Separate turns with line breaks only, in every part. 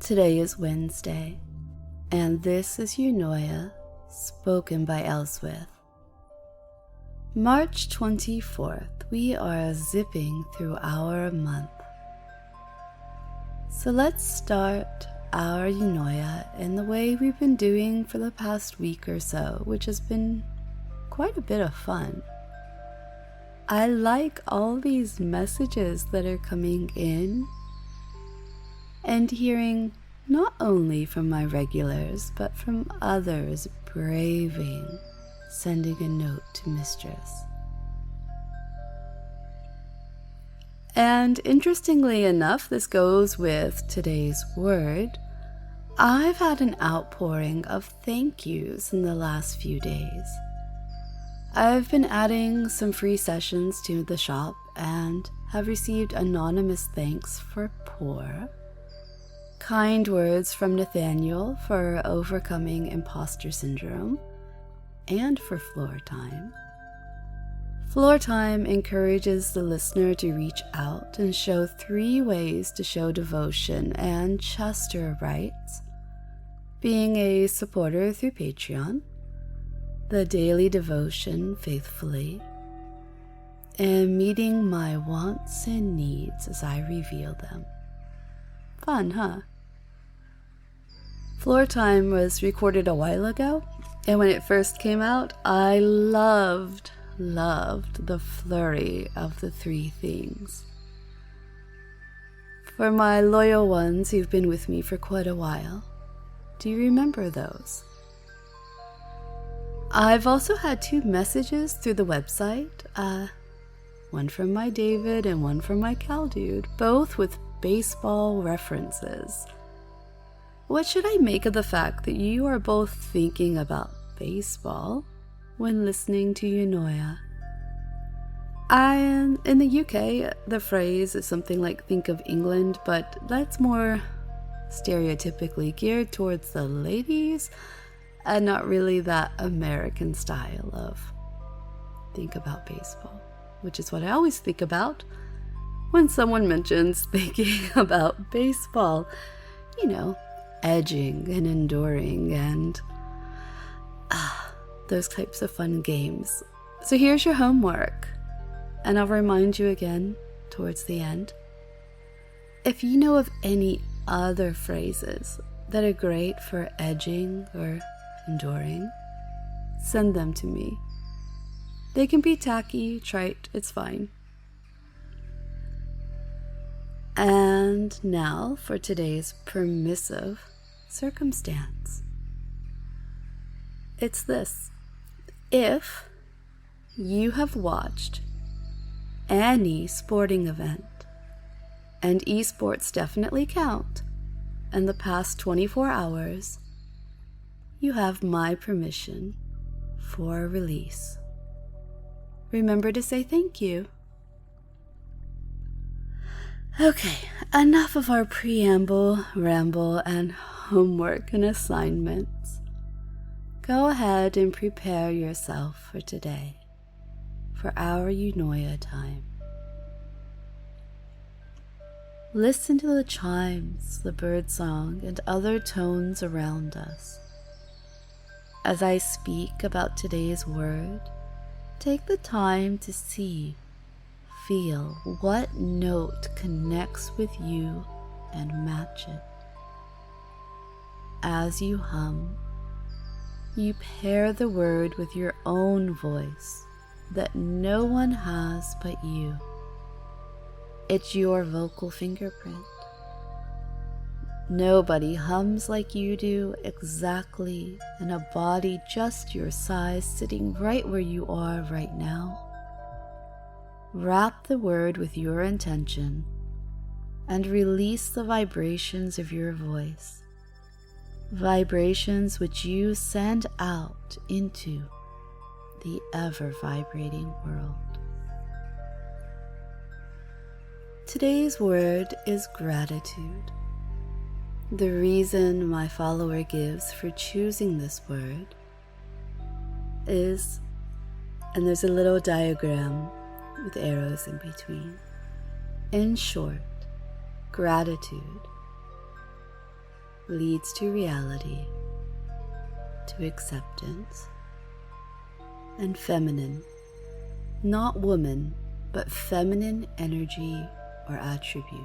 Today is Wednesday, and this is Eunoia, spoken by Elswyth. March 24th, we are zipping through our month. So let's start our Eunoia in the way we've been doing for the past week or so, which has been quite a bit of fun. I like all these messages that are coming in and hearing not only from my regulars, but from others braving sending a note to Mistress. And interestingly enough, this goes with today's word. I've had an outpouring of thank yous in the last few days. I've been adding some free sessions to the shop and have received anonymous thanks for pour, kind words from Nathaniel for overcoming imposter syndrome, and for floor time. Floor time encourages the listener to reach out and show 3 ways to show devotion, and Chester writes, being a supporter through Patreon, the daily devotion faithfully, and meeting my wants and needs as I reveal them. Fun, huh? Floor Time was recorded a while ago, and when it first came out, I loved the flurry of the 3 things. For my loyal ones who've been with me for quite a while, do you remember those? I've also had 2 messages through the website, one from my David and one from my Cal Dude, both with baseball references. What should I make of the fact that you are both thinking about baseball when listening to Eunoia? In the UK, the phrase is something like think of England, but that's more stereotypically geared towards the ladies and not really that American style of think about baseball, which is what I always think about when someone mentions thinking about baseball. You know, edging and enduring and those types of fun games. So here's your homework, and I'll remind you again towards the end. If you know of any other phrases that are great for edging or enduring, send them to me. They can be tacky, trite, it's fine. And now for today's permissive circumstance. It's this. If you have watched any sporting event, and esports definitely count, in the past 24 hours, you have my permission for a release. Remember to say thank you. Okay, enough of our preamble, ramble, and homework and assignments. Go ahead and prepare yourself for today, for our Eunoia time. Listen to the chimes, the birdsong, and other tones around us. As I speak about today's word, take the time to see, feel what note connects with you and match it. As you hum, you pair the word with your own voice that no one has but you. It's your vocal fingerprint. Nobody hums like you do exactly in a body just your size, sitting right where you are right now. Wrap the word with your intention and release the vibrations of your voice, vibrations which you send out into the ever-vibrating world. Today's word is gratitude. The reason my follower gives for choosing this word is, and there's a little diagram with arrows in between. In short, gratitude leads to reality, to acceptance, and feminine, not woman, but feminine energy or attribute.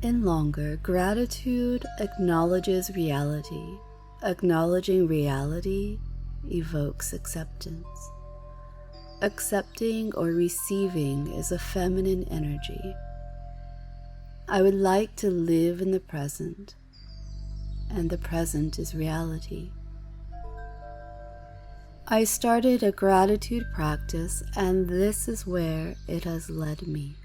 In longer, gratitude acknowledges reality. Acknowledging reality evokes acceptance. Accepting or receiving is a feminine energy. I would like to live in the present, and the present is reality. I started a gratitude practice, and this is where it has led me.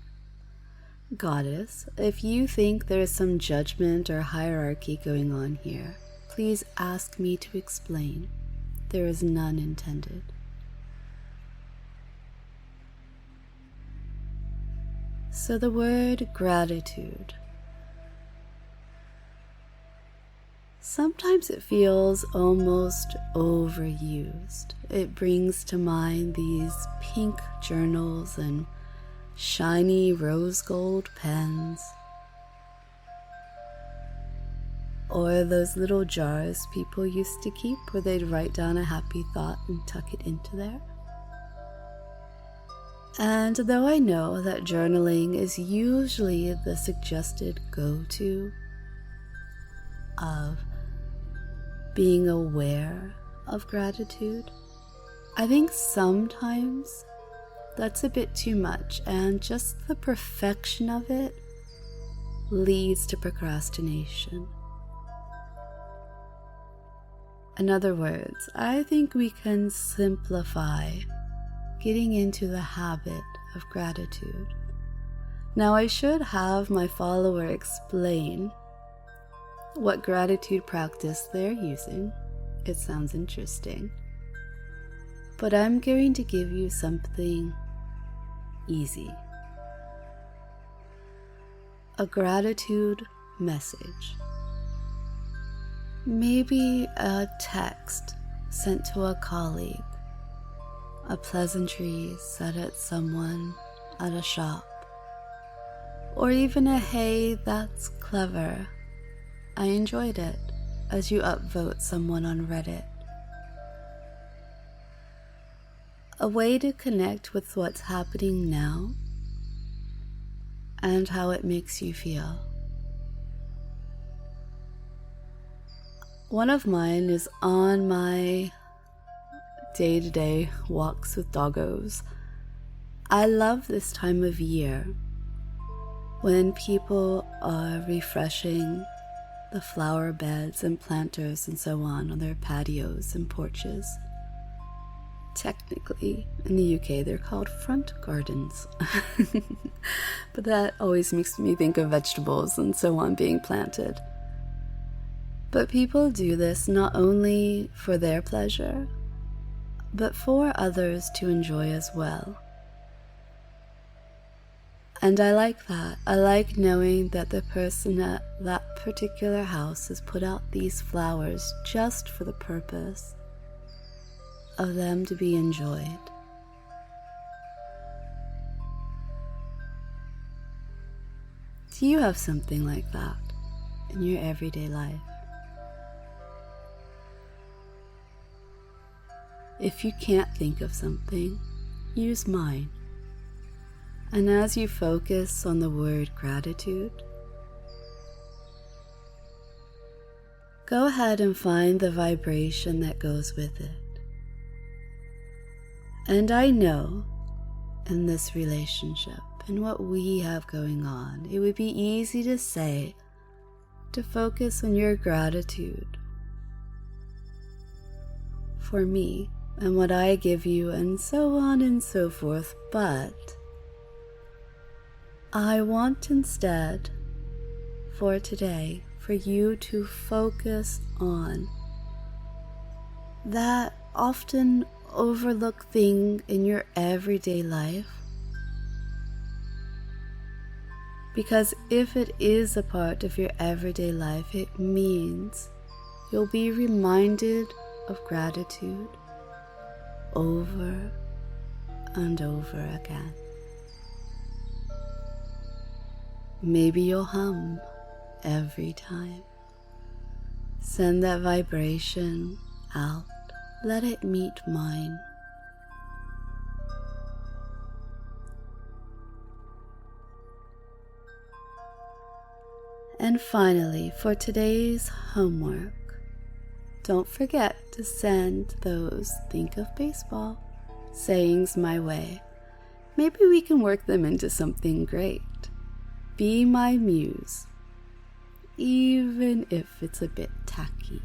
Goddess, if you think there is some judgment or hierarchy going on here, please ask me to explain. There is none intended. So the word gratitude. Sometimes it feels almost overused. It brings to mind these pink journals and shiny rose gold pens, or those little jars people used to keep where they'd write down a happy thought and tuck it into there. And though I know that journaling is usually the suggested go-to of being aware of gratitude, I think sometimes that's a bit too much, and just the perfection of it leads to procrastination. In other words, I think we can simplify getting into the habit of gratitude. Now, I should have my follower explain what gratitude practice they're using. It sounds interesting. But I'm going to give you something easy. A gratitude message. Maybe a text sent to a colleague, a pleasantry said at someone at a shop, or even a "hey, that's clever, I enjoyed it," as you upvote someone on Reddit. A way to connect with what's happening now and how it makes you feel. One of mine is on my day-to-day walks with doggos. I love this time of year when people are refreshing the flower beds and planters and so on their patios and porches. Technically, in the UK, they're called front gardens. But that always makes me think of vegetables and so on being planted. But people do this not only for their pleasure, but for others to enjoy as well. And I like that. I like knowing that the person at that particular house has put out these flowers just for the purpose of them to be enjoyed. Do you have something like that in your everyday life? If you can't think of something, use mine. And as you focus on the word gratitude, go ahead and find the vibration that goes with it. And I know in this relationship and what we have going on, it would be easy to say to focus on your gratitude for me and what I give you and so on and so forth, but I want instead for today for you to focus on that often overlooked thing in your everyday life. Because if it is a part of your everyday life, it means you'll be reminded of gratitude over and over again. Maybe you'll hum every time. Send that vibration out. Let it meet mine. And finally, for today's homework, don't forget to send those think of baseball sayings my way. Maybe we can work them into something great. Be my muse, even if it's a bit tacky.